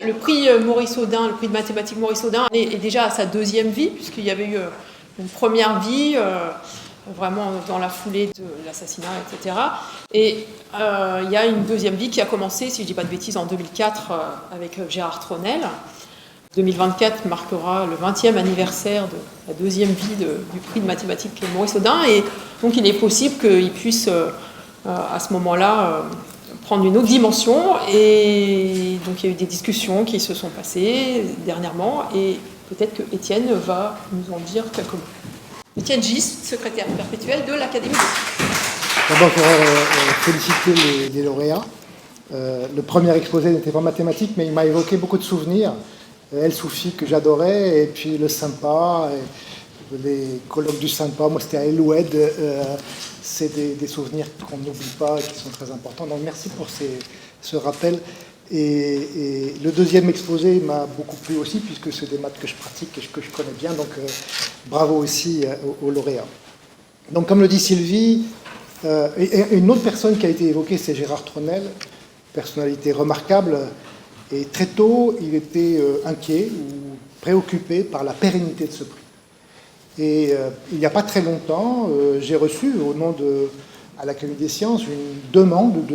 Le prix Maurice Audin, le prix de mathématiques Maurice Audin est déjà à sa deuxième vie, puisqu'il y avait eu une première vie, vraiment dans la foulée de l'assassinat, etc. Et il y a une deuxième vie qui a commencé, si je ne dis pas de bêtises, en 2004 avec Gérard Tronel. 2024 marquera le 20e anniversaire de la deuxième vie du prix de mathématiques Maurice Audin, et donc il est possible qu'il puisse à ce moment-là prendre une autre dimension, et donc il y a eu des discussions qui se sont passées dernièrement, et peut-être que Étienne va nous en dire quelques mots. Étienne Gist, secrétaire perpétuel de l'Académie des sciences. D'abord, il faudrait féliciter les lauréats. Le premier exposé n'était pas mathématique, mais il m'a évoqué beaucoup de souvenirs. El Soufi, que j'adorais, et puis le Sympa, et les colloques du Sympa, moi c'était à El Oued. C'est des souvenirs qu'on n'oublie pas et qui sont très importants. Donc merci pour ce rappel. Et le deuxième exposé m'a beaucoup plu aussi, puisque c'est des maths que je pratique et que je connais bien. Donc bravo aussi aux lauréats. Donc comme le dit Sylvie, et une autre personne qui a été évoquée, c'est Gérard Tronel, personnalité remarquable. Et très tôt, il était inquiet ou préoccupé par la pérennité de ce prix. Et il n'y a pas très longtemps, j'ai reçu, au nom à l'Académie des sciences, une demande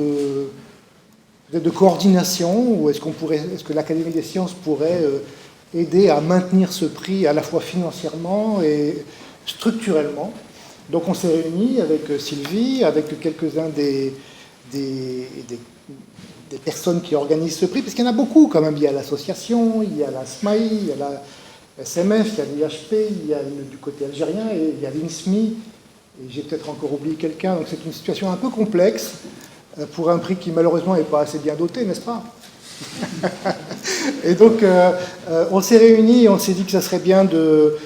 de coordination, ou est-ce que l'Académie des sciences pourrait aider à maintenir ce prix à la fois financièrement et structurellement. Donc on s'est réunis avec Sylvie, avec quelques-uns des personnes qui organisent ce prix, parce qu'il y en a beaucoup quand même. Il y a l'association, il y a la SMAI, il y a la SMF, il y a l'IHP, il y a du côté algérien, et il y a l'INSMI, et j'ai peut-être encore oublié quelqu'un. Donc c'est une situation un peu complexe pour un prix qui malheureusement n'est pas assez bien doté, n'est-ce pas? Et donc on s'est réunis et on s'est dit que ça serait bien de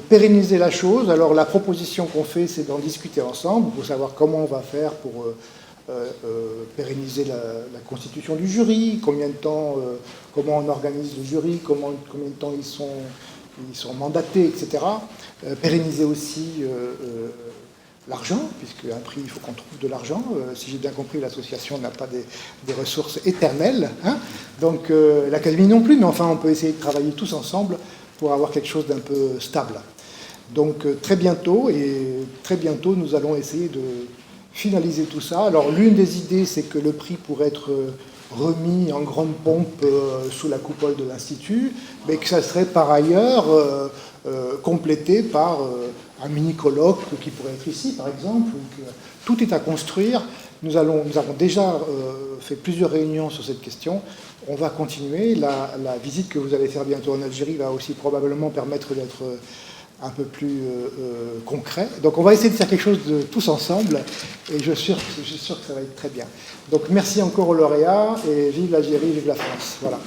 pérenniser la chose. Alors la proposition qu'on fait, c'est d'en discuter ensemble pour savoir comment on va faire pour pérenniser la constitution du jury, combien de temps, comment on organise le jury, combien de temps ils sont mandatés, etc. Pérenniser aussi l'argent, puisque un prix, il faut qu'on trouve de l'argent. Si j'ai bien compris, l'association n'a pas des ressources éternelles, hein. Donc l'Académie non plus, mais enfin on peut essayer de travailler tous ensemble pour avoir quelque chose d'un peu stable. Donc très bientôt, nous allons essayer de finaliser tout ça. Alors l'une des idées, c'est que le prix pourrait être remis en grande pompe sous la coupole de l'Institut, mais que ça serait par ailleurs complété par un mini-colloque qui pourrait être ici, par exemple. Tout est à construire. Nous avons déjà fait plusieurs réunions sur cette question. On va continuer. La visite que vous allez faire bientôt en Algérie va aussi probablement permettre d'être un peu plus concret. Donc on va essayer de faire quelque chose de tous ensemble, et je suis sûr que ça va être très bien. Donc merci encore aux lauréats, et vive l'Algérie, vive la France. Voilà.